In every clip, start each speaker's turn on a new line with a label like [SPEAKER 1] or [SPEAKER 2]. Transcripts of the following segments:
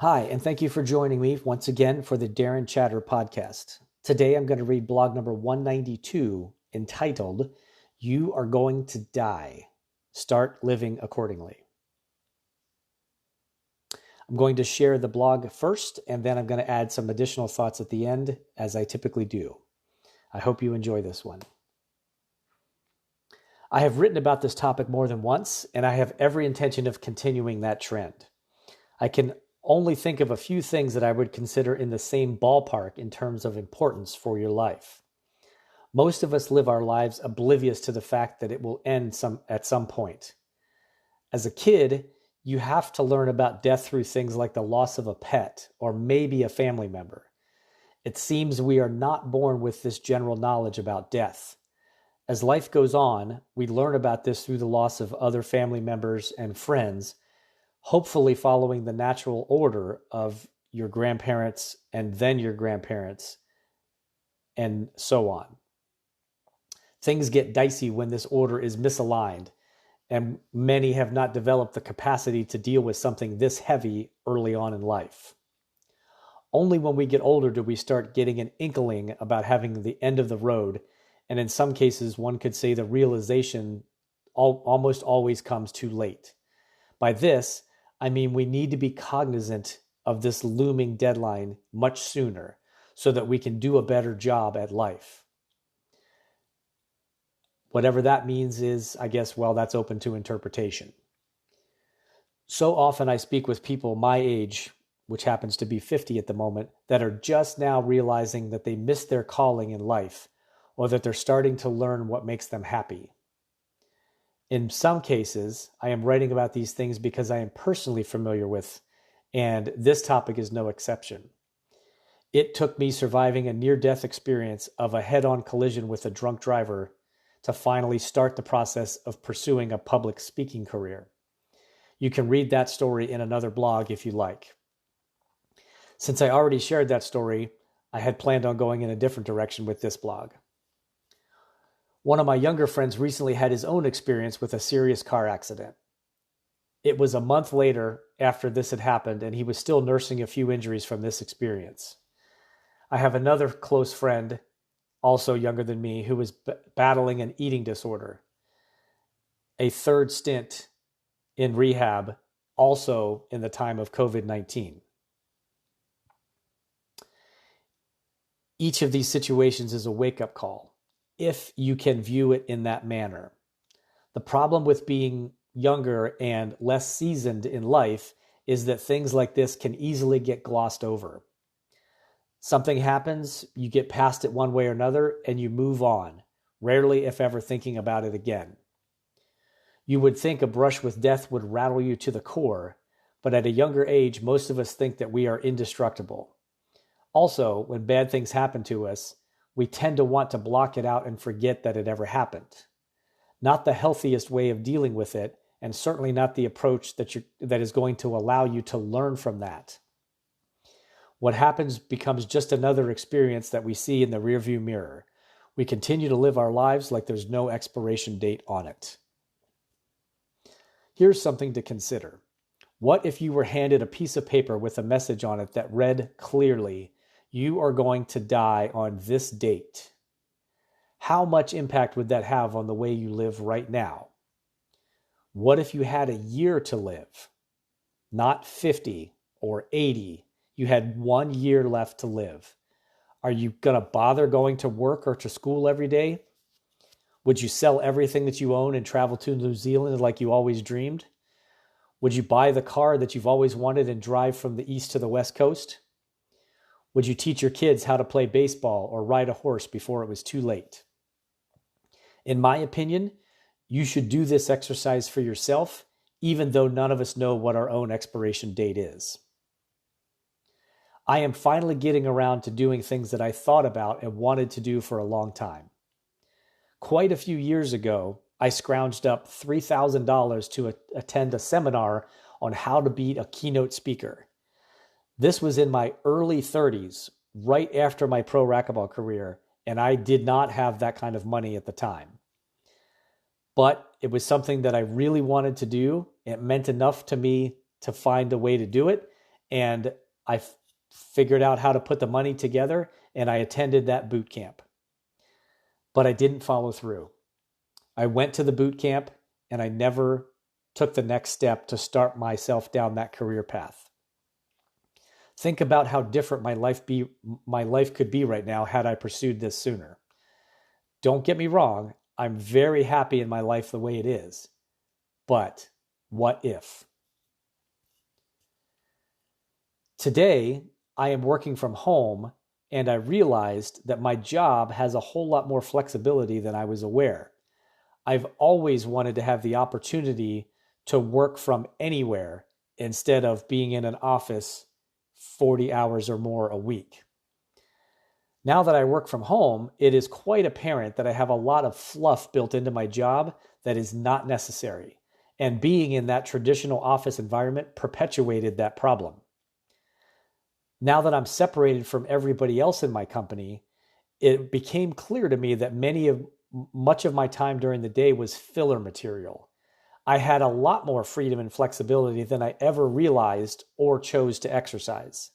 [SPEAKER 1] Hi, and thank you for joining me once again for the Darren Chatter podcast. Today I'm going to read blog number 192 entitled, You Are Going to Die. Start Living Accordingly. I'm going to share the blog first, and then I'm going to add some additional thoughts at the end, as I typically do. I hope you enjoy this one. I have written about this topic more than once, and I have every intention of continuing that trend. I can only think of a few things that I would consider in the same ballpark in terms of importance for your life. Most of us live our lives oblivious to the fact that it will end at some point. As a kid, you have to learn about death through things like the loss of a pet or maybe a family member. It seems we are not born with this general knowledge about death. As life goes on, we learn about this through the loss of other family members and friends, hopefully following the natural order of your grandparents and then your grandparents, and so on. Things get dicey when this order is misaligned, and many have not developed the capacity to deal with something this heavy early on in life. Only when we get older do we start getting an inkling about having the end of the road, and in some cases, one could say the realization almost always comes too late. By this, I mean we need to be cognizant of this looming deadline much sooner so that we can do a better job at life. Whatever that means is, I guess, well, that's open to interpretation. So often I speak with people my age, which happens to be 50 at the moment, that are just now realizing that they missed their calling in life, or that they're starting to learn what makes them happy. In some cases, I am writing about these things because I am personally familiar with, and this topic is no exception. It took me surviving a near-death experience of a head-on collision with a drunk driver to finally start the process of pursuing a public speaking career. You can read that story in another blog if you like. Since I already shared that story, I had planned on going in a different direction with this blog. One of my younger friends recently had his own experience with a serious car accident. It was a month later after this had happened, and he was still nursing a few injuries from this experience. I have another close friend, also younger than me, who was battling an eating disorder. A third stint in rehab, also in the time of COVID-19. Each of these situations is a wake-up call, if you can view it in that manner. The problem with being younger and less seasoned in life is that things like this can easily get glossed over. Something happens, you get past it one way or another, and you move on, rarely if ever thinking about it again. You would think a brush with death would rattle you to the core, but at a younger age, most of us think that we are indestructible. Also, when bad things happen to us, we tend to want to block it out and forget that it ever happened. Not the healthiest way of dealing with it, and certainly not the approach that is going to allow you to learn from that. What happens becomes just another experience that we see in the rearview mirror. We continue to live our lives like there's no expiration date on it. Here's something to consider. What if you were handed a piece of paper with a message on it that read clearly, "You are going to die on this date"? How much impact would that have on the way you live right now? What if you had a year to live? Not 50 or 80. You had 1 year left to live. Are you going to bother going to work or to school every day? Would you sell everything that you own and travel to New Zealand like you always dreamed? Would you buy the car that you've always wanted and drive from the east to the west coast? Would you teach your kids how to play baseball or ride a horse before it was too late? In my opinion, you should do this exercise for yourself, even though none of us know what our own expiration date is. I am finally getting around to doing things that I thought about and wanted to do for a long time. Quite a few years ago, I scrounged up $3,000 to attend a seminar on how to be a keynote speaker. This was in my early 30s, right after my pro racquetball career, and I did not have that kind of money at the time. But it was something that I really wanted to do. It meant enough to me to find a way to do it, and I figured out how to put the money together, and I attended that boot camp. But I didn't follow through. I went to the boot camp, and I never took the next step to start myself down that career path. Think about how different my life could be right now had I pursued this sooner. Don't get me wrong, I'm very happy in my life the way it is. But what if? Today, I am working from home, and I realized that my job has a whole lot more flexibility than I was aware. I've always wanted to have the opportunity to work from anywhere instead of being in an office 40 hours or more a week. Now that I work from home, it is quite apparent that I have a lot of fluff built into my job that is not necessary, and being in that traditional office environment perpetuated that problem. Now that I'm separated from everybody else in my company, it became clear to me that much of my time during the day was filler material. I had a lot more freedom and flexibility than I ever realized or chose to exercise.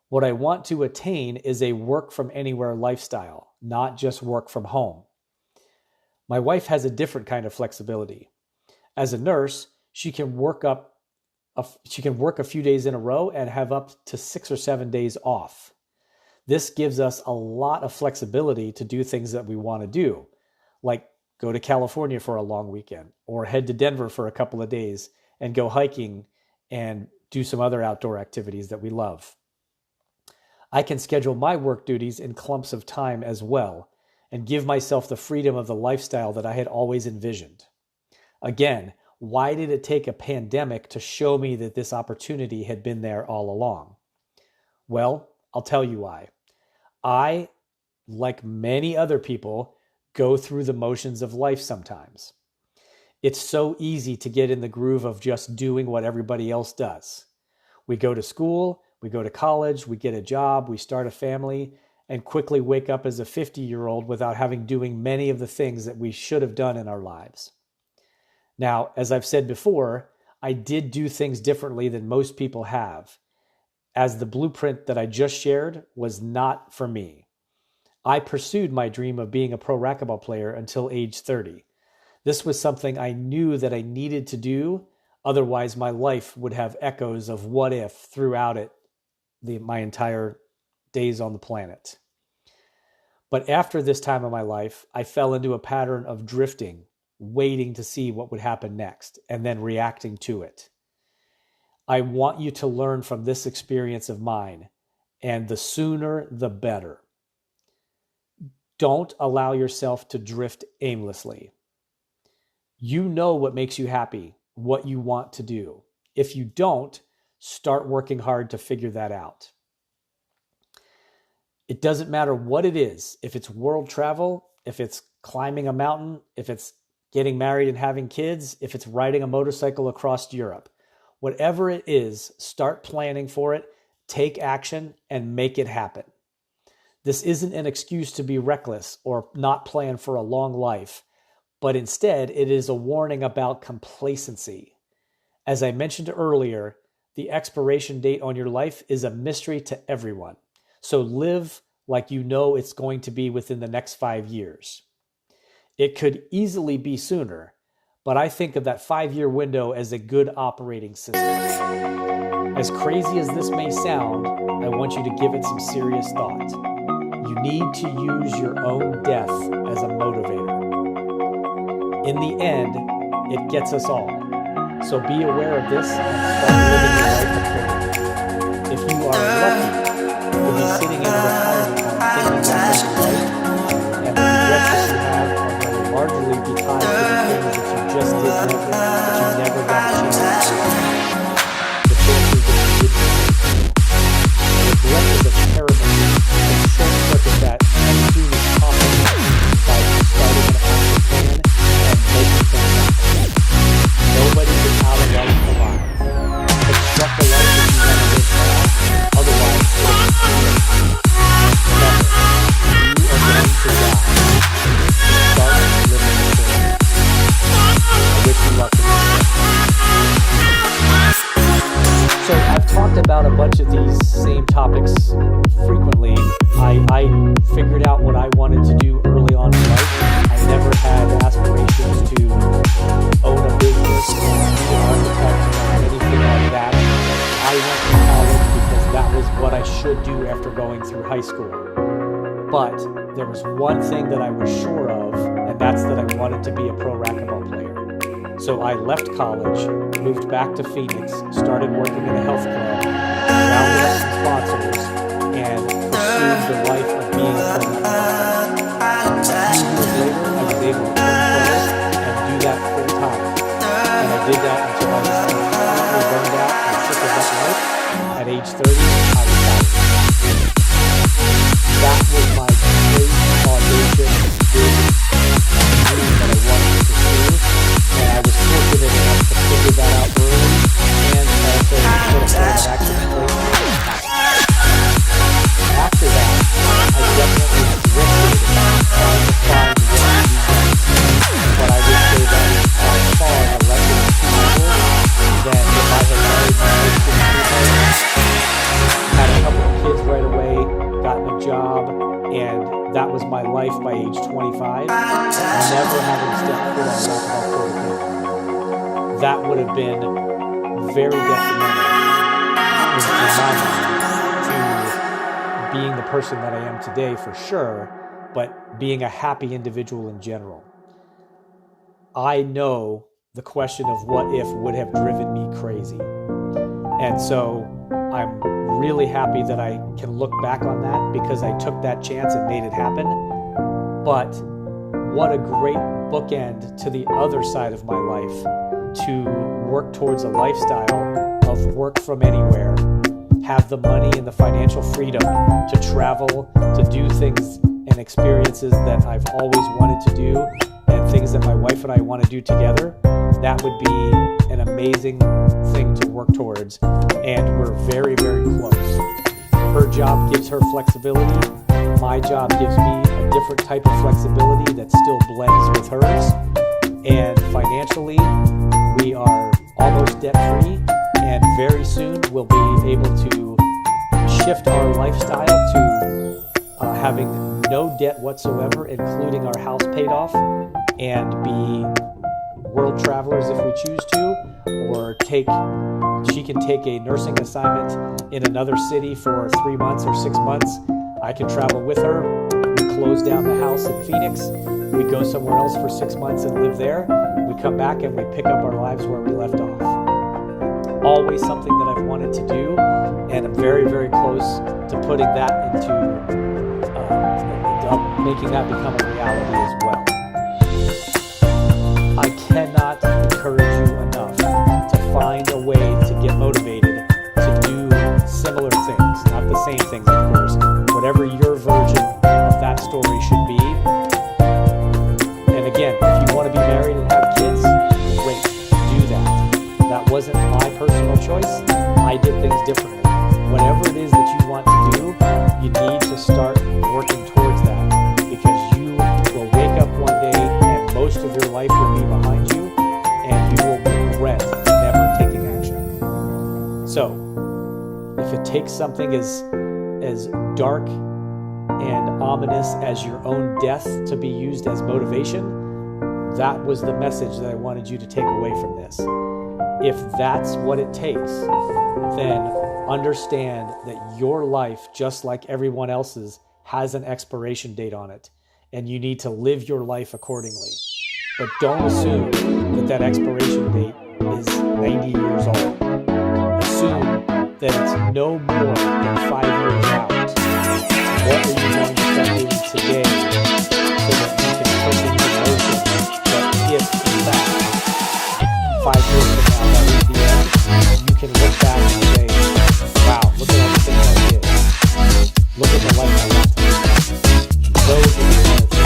[SPEAKER 1] What I want to attain is a work from anywhere lifestyle, not just work from home. My wife has a different kind of flexibility. As a nurse, she can work a few days in a row and have up to 6 or 7 days off. This gives us a lot of flexibility to do things that we want to do, like go to California for a long weekend or head to Denver for a couple of days and go hiking and do some other outdoor activities that we love. I can schedule my work duties in clumps of time as well and give myself the freedom of the lifestyle that I had always envisioned. Again, why did it take a pandemic to show me that this opportunity had been there all along? Well, I'll tell you why. I, like many other people, go through the motions of life sometimes. It's so easy to get in the groove of just doing what everybody else does. We go to school, we go to college, we get a job, we start a family, and quickly wake up as a 50-year-old without having doing many of the things that we should have done in our lives. Now, as I've said before, I did do things differently than most people have, as the blueprint that I just shared was not for me. I pursued my dream of being a pro racquetball player until age 30. This was something I knew that I needed to do, otherwise my life would have echoes of what if throughout it my entire days on the planet. But after this time of my life, I fell into a pattern of drifting, waiting to see what would happen next, and then reacting to it. I want you to learn from this experience of mine, and the sooner the better. Don't allow yourself to drift aimlessly. You know what makes you happy, what you want to do. If you don't, start working hard to figure that out. It doesn't matter what it is, if it's world travel, if it's climbing a mountain, if it's getting married and having kids, if it's riding a motorcycle across Europe. Whatever it is, start planning for it, take action, and make it happen. This isn't an excuse to be reckless or not plan for a long life, but instead it is a warning about complacency. As I mentioned earlier, the expiration date on your life is a mystery to everyone. So live like you know it's going to be within the next 5 years. It could easily be sooner, but I think of that 5-year window as a good operating system. As crazy as this may sound, I want you to give it some serious thought. You need to use your own death as a motivator. In the end, it gets us all. So be aware of this and start living your life accordingly. If you are lucky, you'll be sitting in a retirement home thinking about your life, and the regrets that you have are going to largely be tied to the things that you just did never, that you never got a chance to do. The choices that you didn't make. Regret is a terrible thing, and short-circuit that as soon as possible by starting an action plan and making things happen. Nobody gets out of life alive. Construct the life that you want to live now, otherwise it will be So I've talked about a bunch of these same topics frequently. I figured out what I wanted to do early on in life. I never had aspirations to own a business or be an architect or anything like that. I went to college because that was what I should do after going through high school. But there was one thing that I was sure of, and that's that I wanted to be a pro racquetball player. So I left college, moved back to Phoenix, started working in a health club, rounded up some sponsors, and pursued the life of being a pro racquetball player. A few years later, I was able to turn pro and do that full time. And I did that until I was completely burned out and sick of that life. At age 30, I retired. That was my great audacious big dream that I wanted to pursue, and I was fortunate enough to figure that out early and also put a plan of action in place. After that, I definitely drifted trying to find what I needed, but I would say that was by far the lesson achievable than if I had married my high school sweetheart, had a couple of kids right away, gotten a job, and that was my life by age 25, never having stepped foot on a racquetball court again. That would have been very detrimental in my mind to being the person that I am today for sure, but being a happy individual in general. I know the question of what if would have driven me crazy. And so I'm really happy that I can look back on that because I took that chance and made it happen. But what a great bookend to the other side of my life to work towards a lifestyle of work from anywhere, have the money and the financial freedom to travel, to do things and experiences that I've always wanted to do and things that my wife and I want to do together. That would be an amazing thing to work towards, and we're very, very close. Her job gives her flexibility. My job gives me a different type of flexibility that still blends with hers. And financially, we are almost debt-free, and very soon we'll be able to shift our lifestyle to having no debt whatsoever, including our house paid off, and be world travelers if we choose to, or she can take a nursing assignment in another city for 3 months or 6 months. I can travel with her. We close down the house in Phoenix. We go somewhere else for 6 months and live there. We come back and we pick up our lives where we left off. Always something that I've wanted to do, and I'm very, very close to putting that into making that become a reality as well. I cannot encourage you enough to find a way to get motivated to do similar things, not the same things, of course, whatever your version of that story should be. And again, if you want to be married and have kids, great, do that. That wasn't my personal choice. I did things differently. Whatever it is that you want to do, you need to start working towards that, because you will wake up one day and most of your life will be behind you, and you will regret never taking action. So, if it takes something as dark and ominous as your own death to be used as motivation, that was the message that I wanted you to take away from this. If that's what it takes, then understand that your life, just like everyone else's, has an expiration date on it, and you need to live your life accordingly. But don't assume that expiration date is 90 years old. Assume that it's no more than 5 years out. What are you going to start doing today so that you can put things in motion that if, in fact, 5 years from now, that is the end, you can look back and say, wow, look at all the things I did. Look at the life I left. Those are the benefits.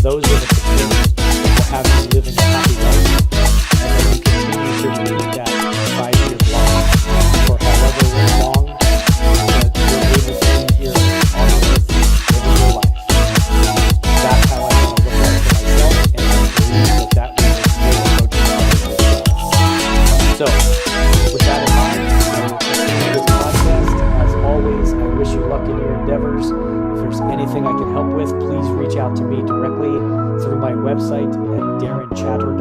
[SPEAKER 1] Those are the conditions that will have you living a happy life. And then you continue to repeat that 5 years long, for however long that you're able to be here on earth living your life. in your endeavors. If there's anything I can help with, please reach out to me directly through my website at darrenchatter.com.